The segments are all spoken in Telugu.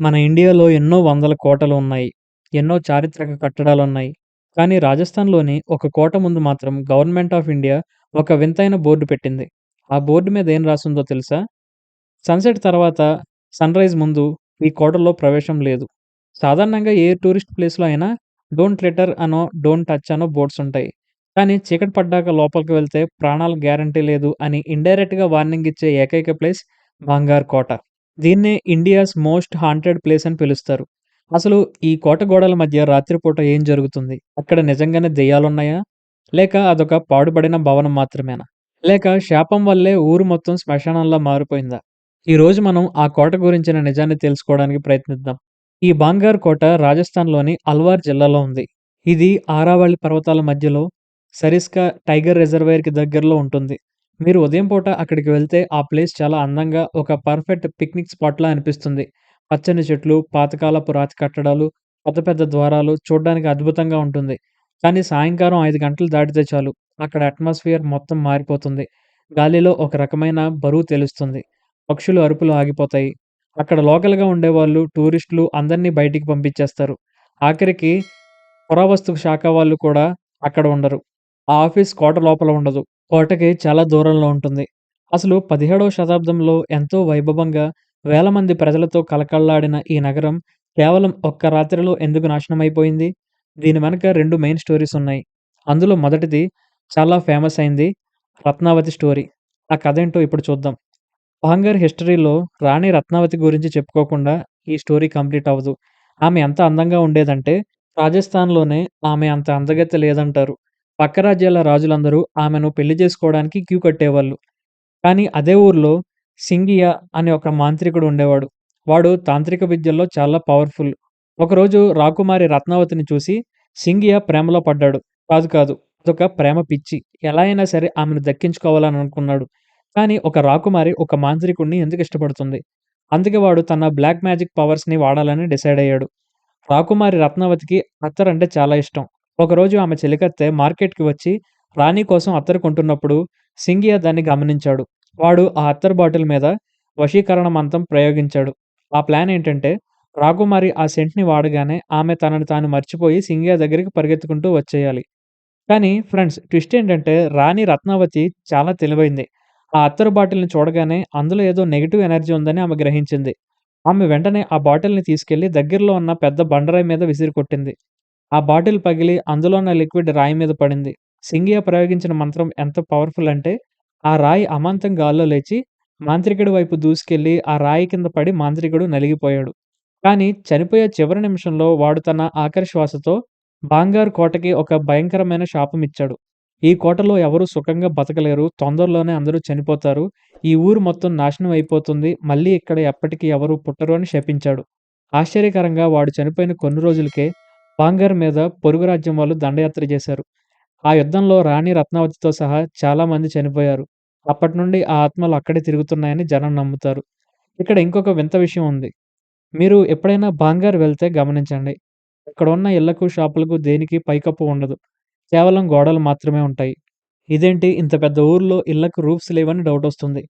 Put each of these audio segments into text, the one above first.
మన ఇండియాలో ఎన్నో వందల కోటలు ఉన్నాయి. ఎన్నో చారిత్రక కట్టడాలున్నాయి. కానీ రాజస్థాన్‌లోని ఒక కోట ముందు మాత్రం గవర్నమెంట్ ఆఫ్ ఇండియా ఒక వింతైన బోర్డ్ పెట్టింది. ఆ బోర్డ్ మీద ఏం రాసుందో తెలుసా? సన్‌సెట్ తర్వాత సన్‌రైజ్ ముందు ఈ కోటలో ప్రవేశం లేదు. సాధారణంగా ఏ టూరిస్ట్ ప్లేస్‌లో అయినా డోంట్ లిటర్ అనో, డోంట్ టచ్ అనో బోర్డ్స్ ఉంటాయి. కానీ చీకటి పడ్డాక లోపలికి వెళ్తే ప్రాణాలకు గ్యారంటీ లేదు అని ఇండైరెక్ట్‌గా వార్నింగ్ ఇచ్చే ఏకైక ప్లేస్ బంగార్ కోట. దీన్నే ఇండియాస్ మోస్ట్ హాంటెడ్ ప్లేస్ అని పిలుస్తారు. అసలు ఈ కోట గోడల మధ్య రాత్రిపూట ఏం జరుగుతుంది? అక్కడ నిజంగానే దెయ్యాలున్నాయా? లేక అదొక పాడుబడిన భవనం మాత్రమేనా? లేక శాపం వల్లే ఊరు మొత్తం శ్మశానంలా మారిపోయిందా? ఈరోజు మనం ఆ కోట గురించిన నిజాన్ని తెలుసుకోవడానికి ప్రయత్నిద్దాం. ఈ బాంగార్ కోట రాజస్థాన్‌లోని అల్వార్ జిల్లాలో ఉంది. ఇది ఆరావళి పర్వతాల మధ్యలో సరిస్కా టైగర్ రిజర్వాయర్‌కి దగ్గరలో ఉంటుంది. మీరు ఉదయం పూట అక్కడికి వెళ్తే ఆ ప్లేస్ చాలా అందంగా ఒక పర్ఫెక్ట్ పిక్నిక్ స్పాట్‌లా అనిపిస్తుంది. పచ్చని చెట్లు, పాతకాలపు రాతి కట్టడాలు, పెద్ద పెద్ద ద్వారాలు చూడ్డానికి అద్భుతంగా ఉంటుంది. కానీ సాయంకాలం 5 గంటలు దాటితే చాలు అక్కడ అట్మాస్ఫియర్ మొత్తం మారిపోతుంది. గాలిలో ఒక రకమైన బరువు తెలుస్తుంది. పక్షుల అరుపులు ఆగిపోతాయి. అక్కడ లోకల్‌గా ఉండేవాళ్ళు, టూరిస్టులు అందరిని బయటికి పంపించేస్తారు. ఆఖరికి పురావస్తు శాఖ వాళ్ళు కూడా అక్కడ ఉండరు. ఆ ఆఫీస్ కోట లోపల ఉండదు. కోటకి చాలా దూరంలో ఉంటుంది. అసలు 17వ శతాబ్దంలో ఎంతో వైభవంగా వేల మంది ప్రజలతో కళకళలాడిన ఈ నగరం కేవలం ఒక్క రాత్రిలో ఎందుకు నాశనమైపోయింది? దీని వెనక 2 మెయిన్ స్టోరీస్ ఉన్నాయి. అందులో మొదటిది చాలా ఫేమస్ అయింది 'రత్నావతి' స్టోరీ. ఆ కథేంటో ఇప్పుడు చూద్దాం. భాంగర్ హిస్టరీలో రాణి రత్నావతి గురించి చెప్పుకోకుండా ఈ స్టోరీ కంప్లీట్ అవ్వదు. ఆమె ఎంత అందంగా ఉండేదంటే, రాజస్థాన్‌లోనే ఆమె అంత అందగత్తె లేదంటారు. పక్క రాజ్యాల రాజులందరూ ఆమెను పెళ్లి చేసుకోవడానికి క్యూ కట్టేవాళ్ళు. కానీ అదే ఊర్లో సింగియా అనే ఒక మాంత్రికుడు ఉండేవాడు. వాడు తాంత్రిక విద్యల్లో చాలా పవర్‌ఫుల్. ఒకరోజు రాకుమారి రత్నావతిని చూసి సింగియా ప్రేమలో పడ్డాడు. కాదు కాదు. అదొక ప్రేమ పిచ్చి. ఎలా అయినా సరే ఆమెను దక్కించుకోవాలని అనుకున్నాడు. కానీ ఒక రాకుమారి ఒక మాంత్రికుడిని ఎందుకు ఇష్టపడుతుంది? అందుకే వాడు తన బ్లాక్ మ్యాజిక్ పవర్స్‌ని వాడాలని డిసైడ్ అయ్యాడు. రాకుమారి రత్నావతికి అత్తరంటే చాలా ఇష్టం. ఒకరోజు ఆమె చెలికత్తె మార్కెట్‌కి వచ్చి రాణి కోసం అత్తరు కొంటున్నప్పుడు సింగియా దాన్ని గమనించాడు. వాడు ఆ అత్తరు బాటిల్ మీద వశీకరణ మంత్రం ప్రయోగించాడు. ఆ ప్లాన్ ఏంటంటే రాకుమారి ఆ సెంట్‌ని వాడగానే ఆమె తనని తాను మర్చిపోయి సింగియా దగ్గరికి పరిగెత్తుకుంటూ వచ్చేయాలి. కానీ ఫ్రెండ్స్ ట్విస్ట్ ఏంటంటే రాణి రత్నావతి చాలా తెలివైంది. ఆ అత్తరు బాటిల్‌ని చూడగానే అందులో ఏదో నెగెటివ్ ఎనర్జీ ఉందని ఆమె గ్రహించింది. ఆమె వెంటనే ఆ బాటిల్‌ని తీసుకెళ్లి దగ్గరలో ఉన్న పెద్ద బండరాయి మీద విసిరి కొట్టింది. ఆ బాటిల్ పగిలి అందులో ఉన్న లిక్విడ్ రాయి మీద పడింది. సింగియా ప్రయోగించిన మంత్రం ఎంత పవర్‌ఫుల్ అంటే ఆ రాయి అమాంతం గాల్లో లేచి మాంత్రికుడి వైపు దూసుకెళ్లి ఆ రాయి కింద పడి మాంత్రికుడు నలిగిపోయాడు. కానీ చనిపోయే చివరి నిమిషంలో వాడు తన ఆఖరి శ్వాసతో బాంగార్ కోటకి ఒక భయంకరమైన శాపమిచ్చాడు. ఈ కోటలో ఎవరు సుఖంగా బతకలేరు. తొందరలోనే అందరూ చనిపోతారు. ఈ ఊరు మొత్తం నాశనం అయిపోతుంది. మళ్ళీ ఇక్కడ ఎప్పటికి ఎవరు పుట్టరు అని శపించాడు. ఆశ్చర్యకరంగా వాడు చనిపోయిన కొన్ని రోజులకే బాంగార్ మీద పొరుగు రాజ్యం వాళ్ళు దండయాత్ర చేశారు. ఆ యుద్ధంలో రాణి రత్నావతితో సహా చాలా మంది చనిపోయారు. అప్పటినుండి ఆ ఆత్మలు అక్కడే తిరుగుతున్నాయని జనం నమ్ముతారు. ఇక్కడ ఇంకొక వింత విషయం ఉంది. మీరు ఎప్పుడైనా బాంగార్ వెళ్తే గమనించండి. ఇక్కడ ఉన్న ఇళ్ళకు, షాపులకు దేనికి పైకప్పు ఉండదు. కేవలం గోడలు మాత్రమే ఉంటాయి. ఇదేంటి ఇంత పెద్ద ఊర్లో ఇళ్ళకు రూఫ్స్ లేవని డౌటొస్తుంది.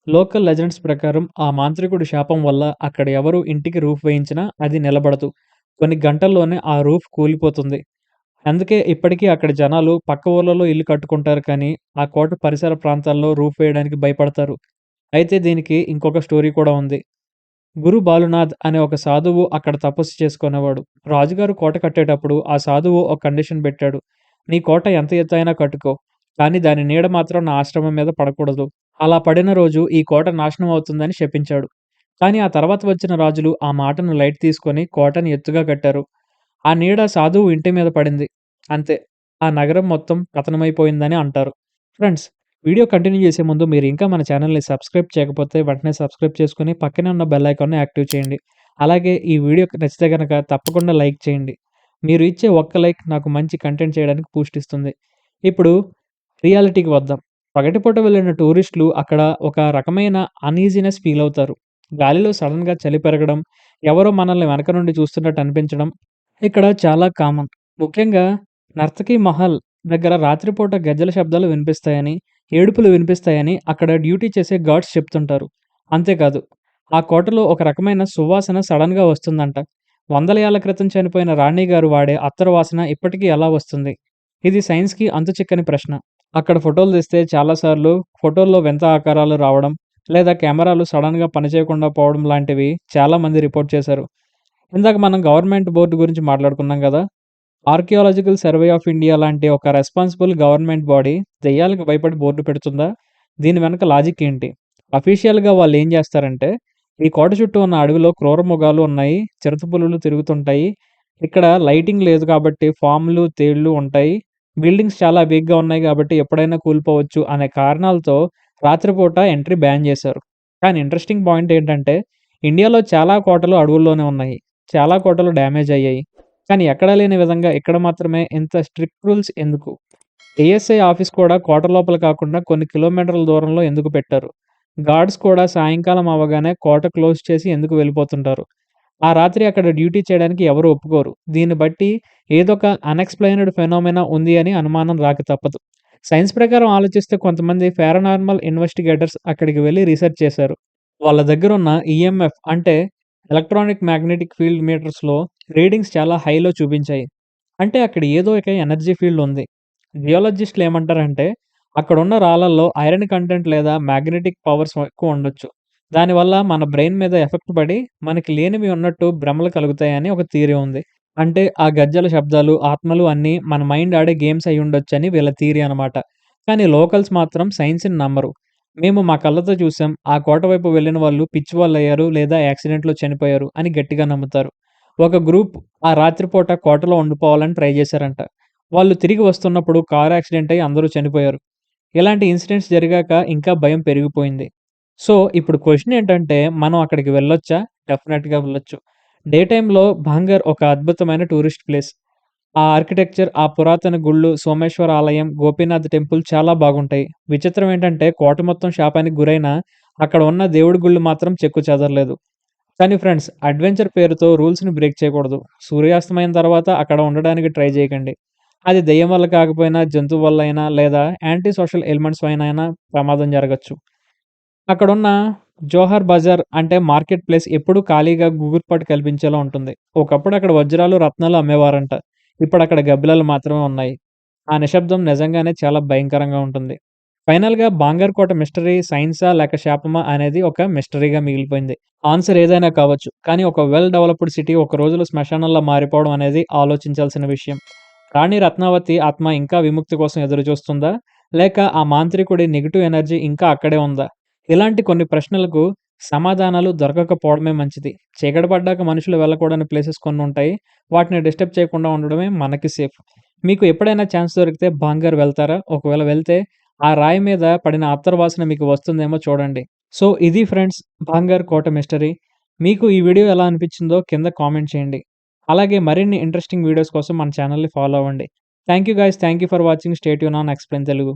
లోకల్ లెజెండ్స్ ప్రకారం ఆ మాంత్రికుడి శాపం వల్ల అక్కడ ఎవరు ఇంటికి రూఫ్ వేయించినా అది నిలబడదు. కొన్ని గంటల్లోనే ఆ రూఫ్ కూలిపోతుంది. అందుకే ఇప్పటికీ అక్కడ జనాలు పక్క ఊర్లలో ఇల్లు కట్టుకుంటారు కానీ, ఆ కోట పరిసర ప్రాంతాల్లో రూఫ్ వేయడానికి భయపడతారు. అయితే దీనికి ఇంకొక స్టోరీ కూడా ఉంది. గురు బాలునాథ్ అనే ఒక సాధువు అక్కడ తపస్సు చేసుకునేవాడు. రాజుగారు కోట కట్టేటప్పుడు ఆ సాధువు ఒక కండిషన్ పెట్టాడు. "నీ కోట ఎంత ఎత్తయినా కట్టుకో. కానీ దాని నీడ మాత్రం నా ఆశ్రమం మీద పడకూడదు. అలా పడిన రోజు ఈ కోట నాశనం అవుతుందని" శపించాడు. కానీ ఆ తర్వాత వచ్చిన రాజులు ఆ మాటను లైట్ తీసుకొని కోటని ఎత్తుగా కట్టారు. ఆ నీడ సాధువు ఇంటి మీద పడింది. అంతే. ఆ నగరం మొత్తం పతనమైపోయిందని అంటారు. ఫ్రెండ్స్, వీడియో కంటిన్యూ చేసే ముందు మీరు ఇంకా మన ఛానెల్‌ని సబ్స్క్రైబ్ చేయకపోతే వెంటనే సబ్స్క్రైబ్ చేసుకొని పక్కనే ఉన్న బెల్ ఐకాన్‌ని యాక్టివ్ చేయండి. అలాగే ఈ వీడియో నచ్చితే గనక తప్పకుండా లైక్ చేయండి. మీరు ఇచ్చే ఒక్క లైక్ నాకు మంచి కంటెంట్ చేయడానికి బూస్ట్ ఇస్తుంది. ఇప్పుడు రియాలిటీకి వద్దాం. పగటిపూట వెళ్ళిన టూరిస్టులు అక్కడ ఒక రకమైన అన్‌ఈజీనెస్ ఫీల్ అవుతారు. గాలిలో సడెన్‌గా చలి పెరగడం, ఎవరో మనల్ని వెనక నుండి చూస్తున్నట్టు అనిపించడం ఇక్కడ చాలా కామన్. ముఖ్యంగా నర్తకి మహల్ దగ్గర రాత్రిపూట గజ్జెల శబ్దాలు వినిపిస్తాయని, ఏడుపులు వినిపిస్తాయని అక్కడ డ్యూటీ చేసే గార్డ్స్ చెప్తుంటారు. అంతేకాదు ఆ కోటలో ఒక రకమైన సువాసన సడెన్‌గా వస్తుందంట. వందల ఏళ్ల క్రితం చనిపోయిన రాణి గారు వాడే అత్తరు వాసన ఇప్పటికీ ఎలా వస్తుంది? ఇది సైన్స్‌కి అంతుచిక్కని ప్రశ్న. అక్కడ ఫోటోలు తీస్తే చాలా సార్లు ఫోటోల్లో వింత ఆకారాలు రావడం, లేదా కెమెరాలు సడెన్‌గా పనిచేయకుండా పోవడం లాంటివి చాలా మంది రిపోర్ట్ చేశారు. ఇందాక మనం గవర్నమెంట్ బోర్డ్ గురించి మాట్లాడుకున్నాం గదా! ఆర్కియాలజికల్ సర్వే ఆఫ్ ఇండియా లాంటి ఒక రెస్పాన్సిబుల్ గవర్నమెంట్ బాడీ దెయ్యాలకు భయపడి బోర్డు పెడుతుందా? దీని వెనక లాజిక్ ఏంటి? అఫీషియల్‌గా వాళ్ళేం జేస్తారంటే, ఈ కోట చుట్టూ ఉన్న అడవిలో క్రూర మృగాలు ఉన్నాయి, చిరుతపులులు తిరుగుతుంటాయి. ఇక్కడ లైటింగ్ లేదు కాబట్టి పాములు, తేళ్ళు ఉంటాయి. బిల్డింగ్స్ చాలా వీక్‌గా ఉన్నాయి గాబట్టి ఎప్పుడైనా కూలిపోవచ్చు అనే కారణాలతో రాత్రిపూట ఎంట్రీ బ్యాన్ జేశారు. కానీ ఇంట్రెస్టింగ్ పాయింట్ ఏంటంటే, ఇండియాలో చాలా కోటలు అడవుల్లోనే ఉన్నాయి. చాలా కోటలు డ్యామేజ్ అయ్యాయి. కానీ ఎక్కడా లేని విధంగా ఇక్కడ మాత్రమే ఇంత స్ట్రిక్ట్ రూల్స్ ఎందుకు? ఏఎస్ఐ ఆఫీస్ కూడా కోట లోపల కాకుండా కొన్ని కిలోమీటర్ల దూరంలో ఎందుకు పెట్టారు? గార్డ్స్ కూడా సాయంకాలం అవ్వగానే కోట క్లోజ్ చేసి ఎందుకు వెళ్ళిపోతుంటారు? ఆ రాత్రి అక్కడ డ్యూటీ చేయడానికి ఎవరు ఒప్పుకోరు. దీన్ని బట్టి ఏదొక అన్‌ఎక్స్‌ప్లెయిన్డ్ ఫెనోమెనా ఉంది అని అనుమానం రాక తప్పదు. సైన్స్ ప్రకారం ఆలోచిస్తే కొంతమంది పారానార్మల్ ఇన్వెస్టిగేటర్స్ అక్కడికి వెళ్లి రీసెర్చ్ చేశారు. వాళ్ళ దగ్గరున్న ఈఎంఎఫ్ అంటే ఎలక్ట్రానిక్ మ్యాగ్నెటిక్ ఫీల్డ్ మీటర్స్‌లో రీడింగ్స్ చాలా హైలో చూపించాయి. అంటే అక్కడ ఏదో ఒక ఎనర్జీ ఫీల్డ్ ఉంది. జియాలజిస్టులు ఏమంటారంటే అక్కడున్న రాళ్ళల్లో ఐరన్ కంటెంట్ లేదా మ్యాగ్నెటిక్ పవర్స్ ఎక్కువ ఉండొచ్చు. దానివల్ల మన బ్రెయిన్ మీద ఎఫెక్ట్ పడి మనకి లేనివి ఉన్నట్టు భ్రమలు కలుగుతాయని ఒక థియరీ ఉంది. అంటే ఆ గజ్జల శబ్దాలు, ఆత్మలు అన్నీ మన మైండ్ ఆడే గేమ్స్ అయ్యుండొచ్చని వీళ్ళ థియరీ అనమాట. కానీ లోకల్స్ మాత్రం సైన్స్‌ని నమ్మరు. మేము మా కళ్ళతో చూసాం. ఆ కోట వైపు వెళ్ళిన వాళ్ళు పిచ్చివాళ్ళయ్యారు లేదా యాక్సిడెంట్‌లో చనిపోయారు అని గట్టిగా నమ్ముతారు. ఒక గ్రూప్ ఆ రాత్రిపూట కోటలో ఉండిపోవాలని ట్రై చేశారంట. వాళ్ళు తిరిగి వస్తున్నప్పుడు కారు యాక్సిడెంట్ అయ్యి అందరూ చనిపోయారు. ఇలాంటి ఇన్సిడెంట్స్ జరిగాక ఇంకా భయం పెరిగిపోయింది. సో, ఇప్పుడు క్వెషన్ ఏంటంటే మనం అక్కడికి వెళ్ళొచ్చా? డెఫినెట్‌గా వెళ్ళొచ్చు. డే టైమ్‌లో భాంగర్ ఒక అద్భుతమైన టూరిస్ట్ ప్లేస్. ఆ ఆర్కిటెక్చర్, ఆ పురాతన గుళ్ళు, సోమేశ్వర ఆలయం, గోపీనాథ్ టెంపుల్ చాలా బాగుంటాయి. విచిత్రం ఏంటంటే కోట మొత్తం శాపానికి గురైనా అక్కడ ఉన్న దేవుడి గుళ్ళు మాత్రం చెక్కు చెదరలేదు. కానీ ఫ్రెండ్స్ అడ్వెంచర్ పేరుతో రూల్స్‌ని బ్రేక్ చేయకూడదు. సూర్యాస్తమయం తర్వాత అక్కడ ఉండడానికి ట్రై చేయకండి. అది దెయ్యం వల్ల కాకపోయినా, జంతువు వల్ల అయినా లేదా యాంటీ సోషల్ ఎలిమెంట్స్ వలనైనా ప్రమాదం జరగొచ్చు. అక్కడున్న జోహార్ బజార్ అంటే మార్కెట్ ప్లేస్ ఎప్పుడూ ఖాళీగా గుబురుపాటు కల్పించేలా ఉంటుంది. ఒకప్పుడు అక్కడ వజ్రాలు, రత్నాలు అమ్మేవారంట. ఇప్పుడక్కడ గబ్బిలాలు మాత్రమే ఉన్నాయి. ఆ నిశ్శబ్దం నిజంగానే చాలా భయంకరంగా ఉంటుంది. ఫైనల్‌గా బాంగర్ కోట మిస్టరీ సైన్సా లేక శాపమా అనేది ఒక మిస్టరీగా మిగిలిపోయింది. ఆన్సర్ ఏదైనా కావచ్చు. కానీ ఒక వెల్ డెవలప్డ్ సిటీ ఒక రోజులో శ్మశానంలా మారిపోవడం అనేది ఆలోచించాల్సిన విషయం. రాణి రత్నావతి ఆత్మ ఇంకా విముక్తి కోసం ఎదురుచూస్తుందా? లేక ఆ మాంత్రికుడి నెగెటివ్ ఎనర్జీ ఇంకా అక్కడే ఉందా? ఇలాంటి కొన్ని ప్రశ్నలకు సమాధానాలు దొరకకపోవడమే మంచిది. చీకటి పడ్డాక మనుషులు వెళ్ళకూడని ప్లేసెస్ కొన్నుంటాయి. వాటిని డిస్టర్బ్ చేయకుండా ఉండడమే మనకి సేఫ్. మీకు ఎప్పుడైనా ఛాన్స్ దొరికితే భాంగర్ వెళ్తారా? ఒకవేళ వెళ్తే ఆ రాయి మీద పడిన అత్తరు వాసన మీకు వస్తుందేమో చూడండి. సో, ఇది ఫ్రెండ్స్ భాంగర్ కోట మిస్టరీ. మీకు ఈ వీడియో ఎలా అనిపించిందో కింద కామెంట్ చేయండి. అలాగే మరిన్ని ఇంట్రెస్టింగ్ వీడియోస్ కోసం మన ఛానెల్‌ని ఫాలో అవ్వండి. Thank you guys. Thank you for watching. Stay tune on explain Telugu.